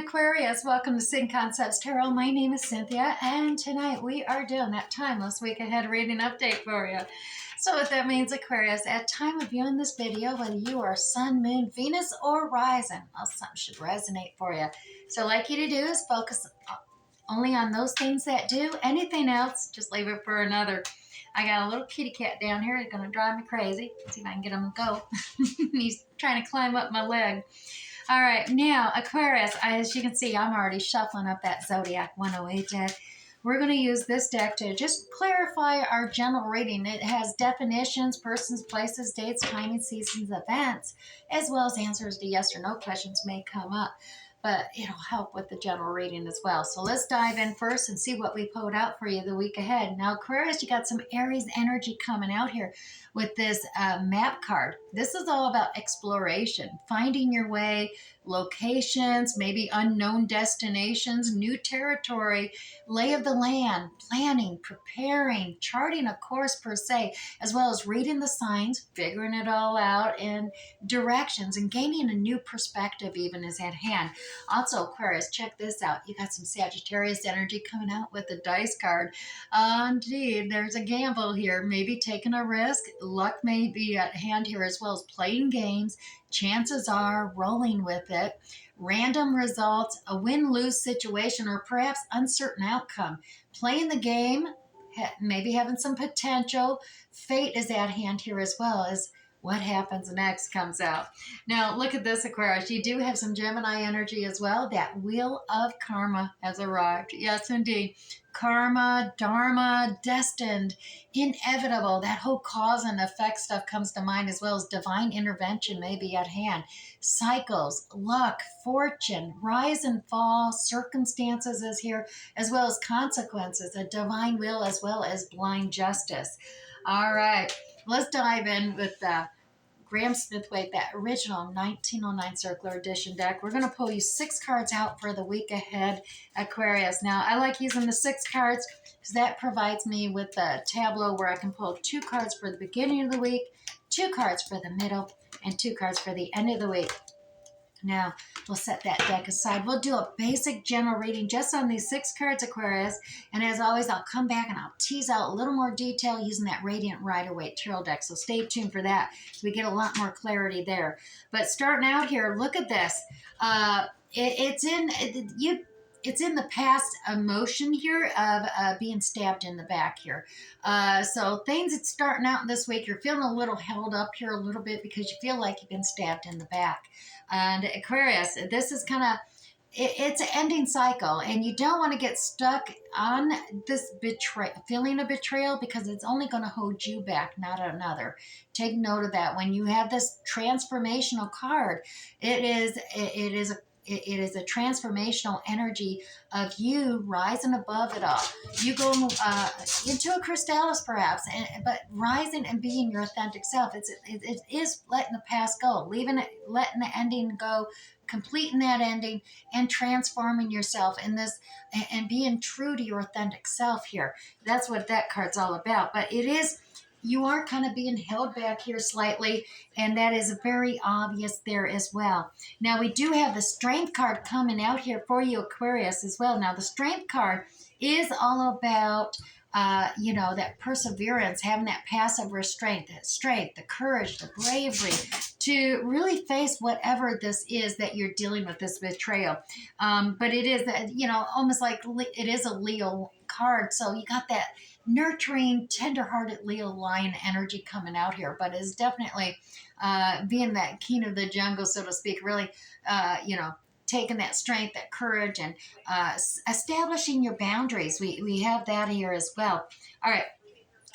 Aquarius. Welcome to Sin Concepts Tarot. My name is Cynthia, and tonight we are doing that timeless week ahead reading update for you. So what that means, Aquarius, at time of viewing this video, whether you are Sun, Moon, Venus, or Rising, well, something should resonate for you. So I'd like you to do is focus only on those things that do. Anything else, just leave it for another. I got a little kitty cat down here. He's going to drive me crazy. Let's see if I can get him to go. He's trying to climb up my leg. All right, now, Aquarius, as you can see, I'm already shuffling up that Zodiac 108 deck. We're going to use this deck to just clarify our general reading. It has definitions, persons, places, dates, timing, seasons, events, as well as answers to yes or no questions may come up. But it'll help with the general reading as well. So let's dive in first and see what we pulled out for you the week ahead. Now, Aquarius, you got some Aries energy coming out here with this map card. This is all about exploration, finding your way, locations, maybe unknown destinations, new territory, lay of the land, planning, preparing, charting a course per se, as well as reading the signs, figuring it all out, and directions, and gaining a new perspective even is at hand. Also, Aquarius, check this out. You got some Sagittarius energy coming out with the dice card. Indeed, there's a gamble here, maybe taking a risk. Luck may be at hand here, as well as playing games. Chances are rolling with it. Random results, a win-lose situation, or perhaps uncertain outcome. Playing the game, maybe having some potential. Fate is at hand here, as well as what happens next comes out. Now, look at this, Aquarius. You do have some Gemini energy as well. That wheel of karma has arrived. Yes, indeed. Karma, dharma, destined, inevitable. That whole cause and effect stuff comes to mind, as well as divine intervention may be at hand. Cycles, luck, fortune, rise and fall, circumstances is here, as well as consequences, a divine will, as well as blind justice. All right. Let's dive in with Graham Smithwaite, that original 1909 Circular Edition deck. We're going to pull you 6 cards out for the week ahead, Aquarius. Now, I like using the 6 cards because that provides me with a tableau where I can pull 2 cards for the beginning of the week, 2 cards for the middle, and 2 cards for the end of the week. Now, we'll set that deck aside. We'll do a basic general reading just on these 6 cards, Aquarius. And as always, I'll come back and I'll tease out a little more detail using that Radiant Rider-Waite Tarot deck. So stay tuned for that. We get a lot more clarity there. But starting out here, look at this. It's in the past emotion here of being stabbed in the back here. So things that's starting out this week, you're feeling a little held up here a little bit because you feel like you've been stabbed in the back. And Aquarius, this is kind of, it's an ending cycle, and you don't want to get stuck on this feeling of betrayal, because it's only going to hold you back, not another. Take note of that. When you have this transformational card, it is a transformational energy of you rising above it all. You go into a chrysalis perhaps, but rising and being your authentic self. It is letting the past go, letting the ending go, completing that ending, and transforming yourself in this, and being true to your authentic self here. That's what that card's all about. But it is, you are kind of being held back here slightly, and that is very obvious there as well. Now, we do have the Strength card coming out here for you, Aquarius, as well. Now, the Strength card is all about, that perseverance, having that passive restraint, that strength, the courage, the bravery to really face whatever this is that you're dealing with, this betrayal. But it is, almost like it is a Leo card. So you got that nurturing, tender-hearted Leo lion energy coming out here, but is definitely being that king of the jungle, so to speak, really, taking that strength, that courage, and establishing your boundaries. We have that here as well. All right.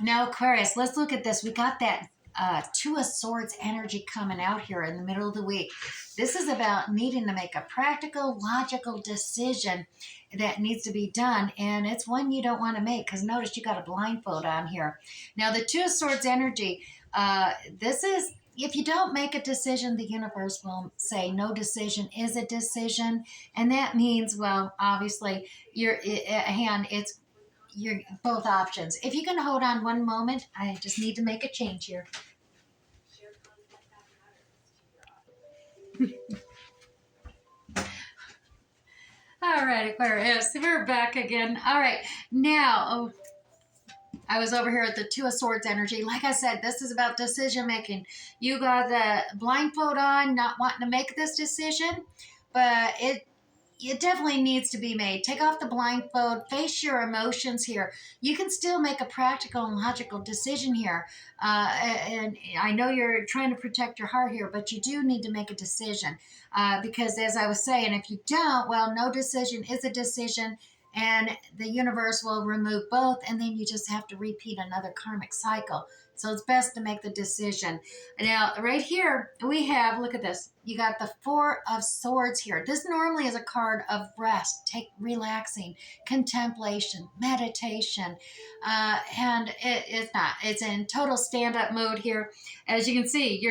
Now, Aquarius, let's look at this. We got that 2 of Swords energy coming out here in the middle of the week. This is about needing to make a practical, logical decision that needs to be done, and it's one you don't want to make, because notice you got a blindfold on here. Now, the 2 of Swords energy, this is, if you don't make a decision, the universe will say no decision is a decision, and that means, well, obviously, you're both options. If you can hold on one moment, I just need to make a change here. All right, Aquarius, we're back again. All right, now, I was over here at the Two of Swords energy. Like I said, this is about decision making. You got the blindfold on, not wanting to make this decision, but it definitely needs to be made. Take off the blindfold, face your emotions here. You can still make a practical and logical decision here. And I know you're trying to protect your heart here, but you do need to make a decision. Because as I was saying, if you don't, well, no decision is a decision, and the universe will remove both, and then you just have to repeat another karmic cycle. So it's best to make the decision. Now, right here, we have, look at this. You got the Four of Swords here. This normally is a card of rest, relaxing, contemplation, meditation. And it's not. It's in total stand-up mode here. As you can see,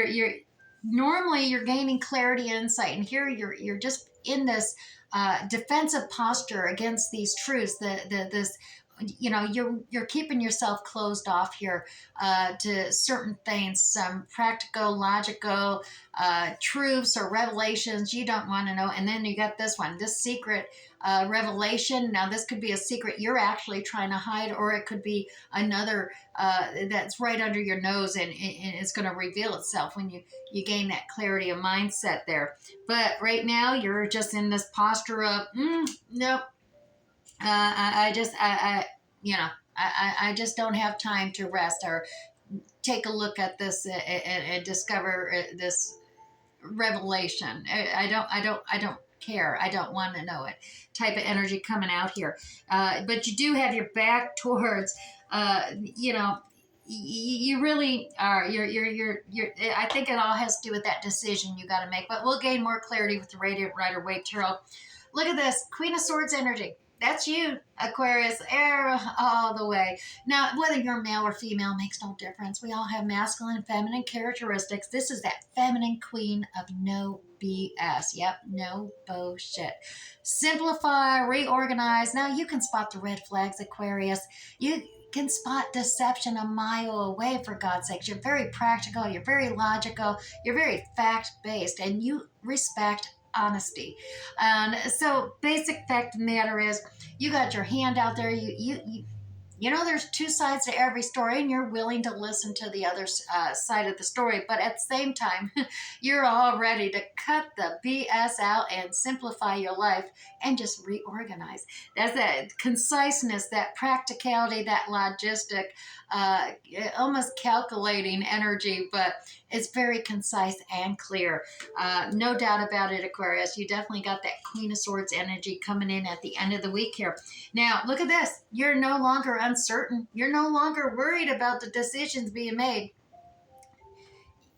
normally you're gaining clarity and insight. And here you're just in this defensive posture against these truths. This, you know, you're keeping yourself closed off here to certain things, some practical, logical truths or revelations you don't want to know. And then you got this one, this secret revelation. Now, this could be a secret you're actually trying to hide, or it could be another that's right under your nose, and it's going to reveal itself when you gain that clarity of mindset there. But right now, you're just in this posture of, nope. I just don't have time to rest or take a look at this and discover this revelation. I don't care. I don't want to know it. Type of energy coming out here. But you do have your back towards, you really are. I think it all has to do with that decision you got to make. But we'll gain more clarity with the Radiant Rider-Waite Tarot. Look at this, Queen of Swords energy. That's you, Aquarius, air all the way. Now, whether you're male or female makes no difference. We all have masculine and feminine characteristics. This is that feminine queen of no BS. Yep, no bullshit. Simplify, reorganize. Now, you can spot the red flags, Aquarius. You can spot deception a mile away, for God's sakes. You're very practical. You're very logical. You're very fact-based, and you respect honesty. And so basic fact of the matter is, you got your hand out there. You know there's two sides to every story, and you're willing to listen to the other side of the story. But at the same time, you're all ready to cut the BS out and simplify your life and just reorganize. That's that conciseness, that practicality, that logistic, almost calculating energy, but it's very concise and clear. No doubt about it, Aquarius. You definitely got that Queen of Swords energy coming in at the end of the week here. Now, look at this. You're no longer uncertain. You're no longer worried about the decisions being made.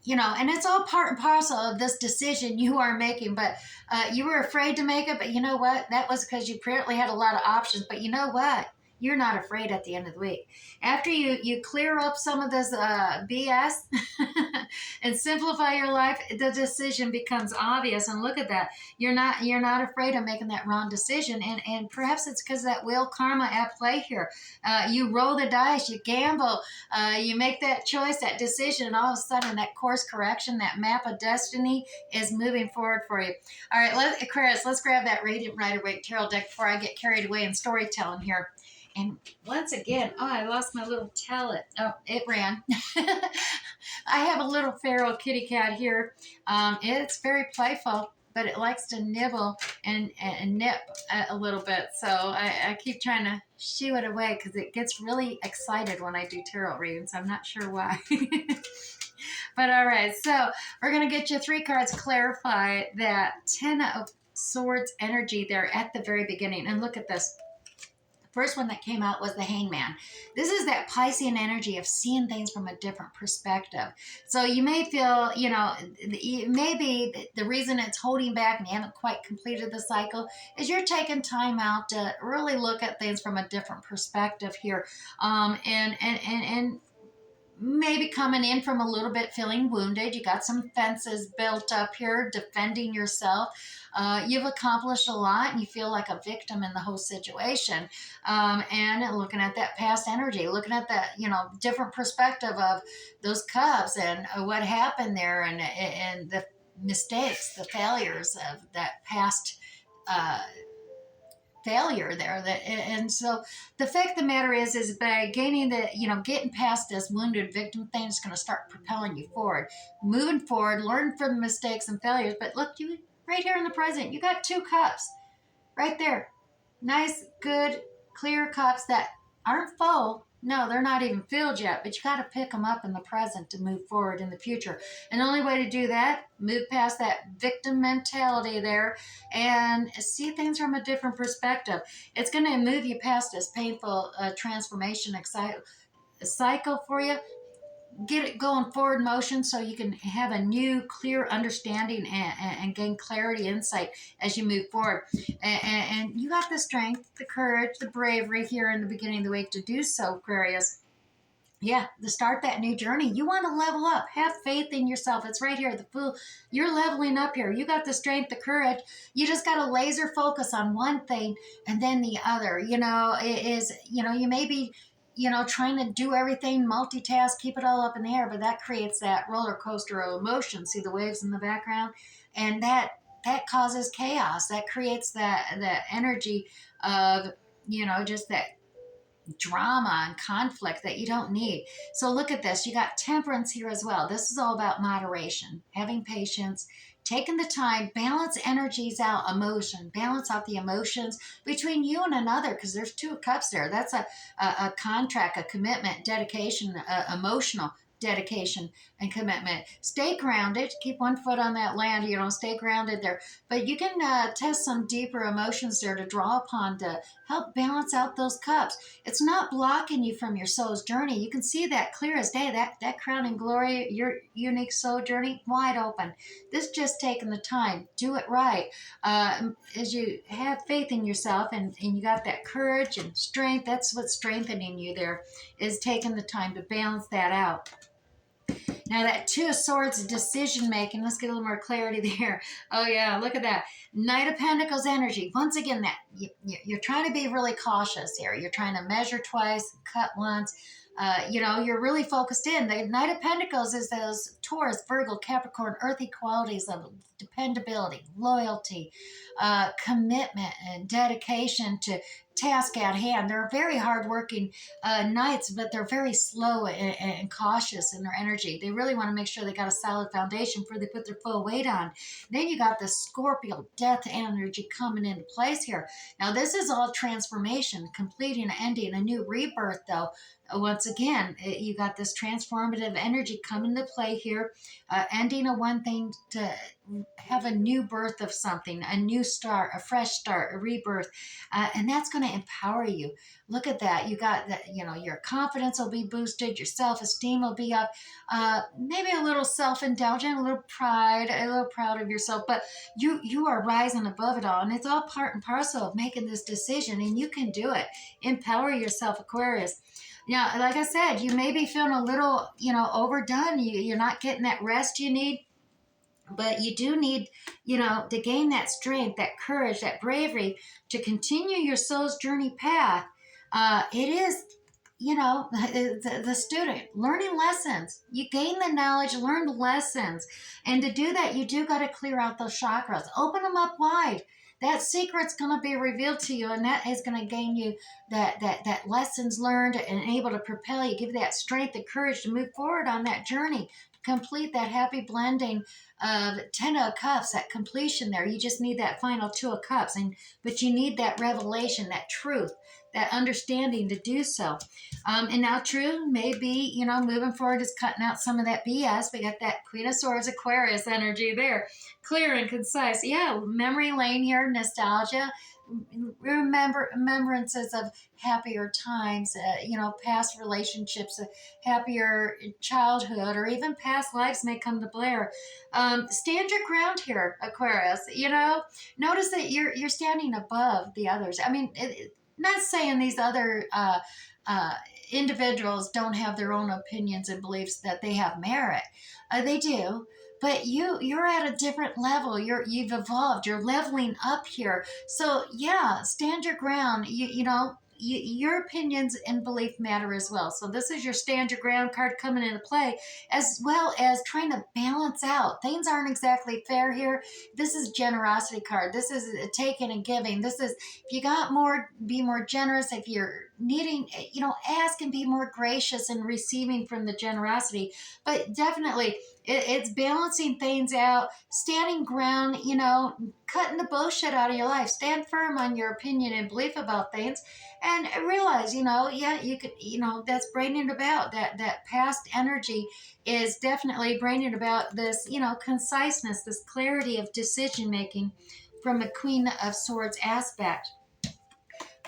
You know, and it's all part and parcel of this decision you are making, but you were afraid to make it, but you know what? That was because you apparently had a lot of options, but you know what? You're not afraid at the end of the week. After you clear up some of this BS and simplify your life, the decision becomes obvious. And look at that. You're not afraid of making that wrong decision. And perhaps it's because that will karma at play here. You roll the dice, you gamble, you make that choice, that decision, and all of a sudden that course correction, that map of destiny is moving forward for you. All right, Aquarius, let's grab that Radiant Rider-Waite Tarot deck before I get carried away in storytelling here. And once again, I lost my little talent. Oh, it ran. I have a little feral kitty cat here. It's very playful, but it likes to nibble and nip a little bit. So I keep trying to shoo it away because it gets really excited when I do tarot readings. I'm not sure why. But all right, so we're going to get you 3 cards, clarify that 10 of Swords energy there at the very beginning. And look at this. First one that came out was the Hangman. This is that Piscean energy of seeing things from a different perspective. So you may feel, maybe the reason it's holding back and you haven't quite completed the cycle is you're taking time out to really look at things from a different perspective here. And maybe coming in from a little bit feeling wounded. You got some fences built up here, defending yourself. You've accomplished a lot and you feel like a victim in the whole situation. And looking at that past energy, looking at that, different perspective of those cubs and what happened there and the mistakes, the failures of that past failure there. And so the fact of the matter is by gaining the, getting past this wounded victim thing is going to start propelling you forward, moving forward, learn from the mistakes and failures. But look, you right here in the present, you got 2 cups right there. Nice, good, clear cups that aren't full. No, they're not even filled yet, but you got to pick them up in the present to move forward in the future. And the only way to do that, move past that victim mentality there and see things from a different perspective. It's going to move you past this painful transformation cycle for you, get it going forward motion so you can have a new clear understanding and gain clarity, insight as you move forward. And you got the strength, the courage, the bravery here in the beginning of the week to do so, Aquarius. Yeah, to start that new journey. You want to level up. Have faith in yourself. It's right here. The Fool. You're leveling up here. You got the strength, the courage. You just got to laser focus on one thing and then the other. You may be, trying to do everything, multitask, keep it all up in the air, but that creates that roller coaster of emotion. See the waves in the background? And that causes chaos. That creates that energy of, just that drama and conflict that you don't need. So look at this. You got temperance here as well. This is all about moderation, having patience, taking the time, balance energies out, balance out the emotions between you and another, because there's 2 cups there. That's a contract, a commitment, dedication, emotional dedication and commitment. Stay grounded. Keep one foot on that land. Stay grounded there. But you can test some deeper emotions there to draw upon to help balance out those cups. It's not blocking you from your soul's journey. You can see that clear as day. That crowning glory, your unique soul journey, wide open. This just taking the time. Do it right. As you have faith in yourself and you got that courage and strength, that's what's strengthening you there, is taking the time to balance that out. Now that 2 of Swords, decision making, let's get a little more clarity there. Oh yeah, look at that. Knight of Pentacles energy. Once again, that you're trying to be really cautious here. You're trying to measure twice, cut once. You're really focused in. The Knight of Pentacles is those Taurus, Virgo, Capricorn, earthy qualities of dependability, loyalty, commitment, and dedication to task at hand. They're very hardworking knights, but they're very slow and cautious in their energy. They really want to make sure they got a solid foundation before they put their full weight on. Then you got the Scorpio death energy coming into place here. Now this is all transformation, completing, ending, a new rebirth though. Once again, you got this transformative energy coming into play here, ending a one thing to have a new birth of something, a new start, a fresh start, a rebirth, and that's going to empower you. Look at that. You got that, your confidence will be boosted, your self-esteem will be up, maybe a little self-indulgent, a little pride, a little proud of yourself, but you are rising above it all, and it's all part and parcel of making this decision, and you can do it. Empower yourself, Aquarius. Now, like I said, you may be feeling a little, overdone. You're not getting that rest you need. But you do need, to gain that strength, that courage, that bravery to continue your soul's journey path. It is, the student learning lessons. You gain the knowledge, learn the lessons. And to do that, you do got to clear out those chakras. Open them up wide. That secret's going to be revealed to you, and that is going to gain you that lessons learned and able to propel you, give you that strength and courage to move forward on that journey, complete that happy blending of 10 of Cups, that completion there. You just need that final 2 of Cups, but you need that revelation, that truth, that understanding to do so. And now truth may be, moving forward is cutting out some of that BS. We got that Queen of Swords, Aquarius energy there. Clear and concise. Yeah, memory lane here, nostalgia. Remembrances of happier times, past relationships, happier childhood, or even past lives may come to bear. Stand your ground here, Aquarius. Notice that you're standing above the others. I mean, not saying these other individuals don't have their own opinions and beliefs, that they have merit. They do. But you're at a different level. You've evolved. You're leveling up here. So yeah, stand your ground. your opinions and belief matter as well. So this is your stand your ground card coming into play, as well as trying to balance out. Things aren't exactly fair here. This is generosity card. This is a taking and giving. This is, if you got more, be more generous. If you're needing, ask and be more gracious in receiving from the generosity. But definitely, it's balancing things out, standing ground, cutting the bullshit out of your life. Stand firm on your opinion and belief about things, and realize, yeah, you could, that's bringing about that past energy is definitely bringing about this, conciseness, this clarity of decision making from a Queen of Swords aspect.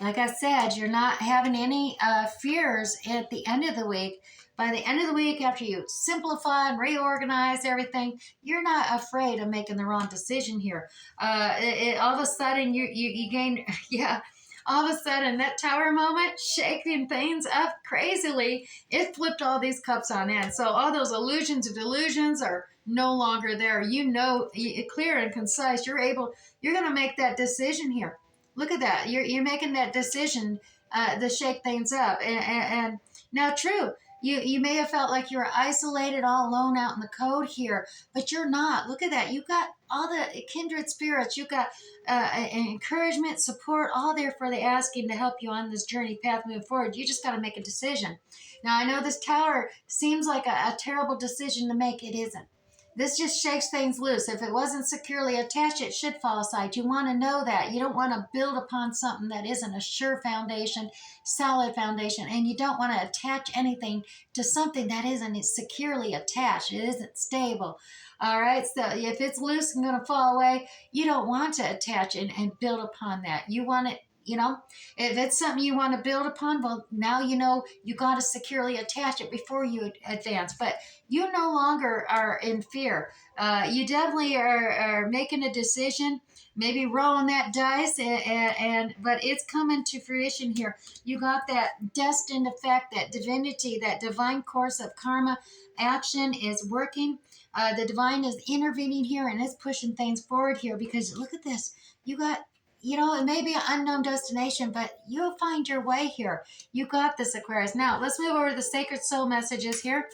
Like I said, you're not having any fears at the end of the week. By the end of the week, after you simplify and reorganize everything, you're not afraid of making the wrong decision here. All of a sudden, you gain, yeah, all of a sudden, that tower moment, shaking things up crazily, it flipped all these cups on end. So all those illusions and delusions are no longer there. Clear and concise, you're going to make that decision here. Look at that. You're making that decision to shake things up. And now, true, you may have felt like you were isolated, all alone out in the cold here, but you're not. Look at that. You've got all the kindred spirits. You've got encouragement, support, all there for the asking to help you on this journey path moving forward. You just got to make a decision. Now, I know this tower seems like a terrible decision to make. It isn't. This just shakes things loose. If it wasn't securely attached, it should fall aside. You want to know that. You don't want to build upon something that isn't a sure foundation, solid foundation, and you don't want to attach anything to something that isn't securely attached. It isn't stable. All right, so if it's loose and going to fall away, you don't want to attach and build upon that. You want it, if it's something you want to build upon, well, now you got to securely attach it before you advance. But you no longer are in fear. You definitely are making a decision, maybe rolling that dice, but it's coming to fruition here. You got that destined effect, that divinity, that divine course of karma action is working. The divine is intervening here and it's pushing things forward here, because look at this. You got, it may be an unknown destination, but you'll find your way here. You got this, Aquarius. Now, let's move over to the Sacred Soul messages here.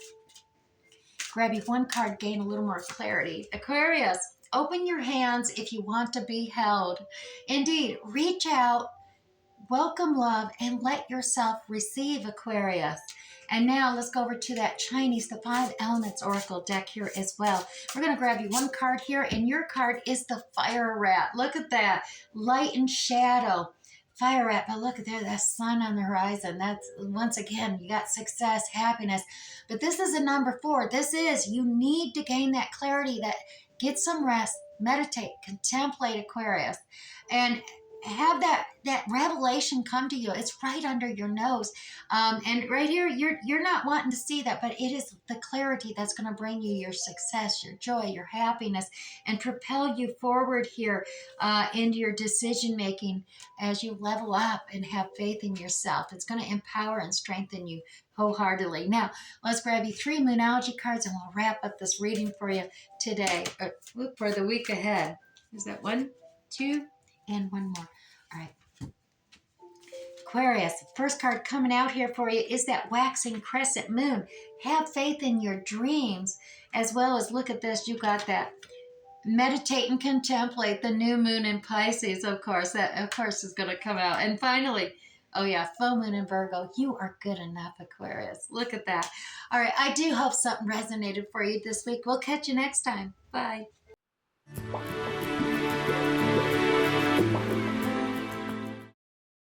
Grab you one card, gain a little more clarity. Aquarius, open your hands if you want to be held. Indeed, reach out, welcome love, and let yourself receive, Aquarius. And now let's go over to that Chinese, the 5 Elements Oracle deck here as well. We're going to grab you one card here, and your card is the Fire Rat. Look at that. Light and shadow. Fire Rat, but look at there, that sun on the horizon. That's, once again, you got success, happiness. But this is a number 4. You need to gain that clarity, that get some rest, meditate, contemplate, Aquarius. And have that revelation come to you. It's right under your nose, and right here you're not wanting to see that, but it is the clarity that's going to bring you your success, your joy, your happiness, and propel you forward here into your decision making as you level up and have faith in yourself. It's going to empower and strengthen you wholeheartedly. Now let's grab you 3 Moonology cards and we'll wrap up this reading for you today, for the week ahead. Is that 1, 2, and one more? All right. Aquarius, the first card coming out here for you is that waxing crescent moon. Have faith in your dreams, as well as, look at this, you got that. Meditate and contemplate the new moon in Pisces, of course. That, of course, is going to come out. And finally, oh yeah, full moon in Virgo. You are good enough, Aquarius. Look at that. All right, I do hope something resonated for you this week. We'll catch you next time. Bye.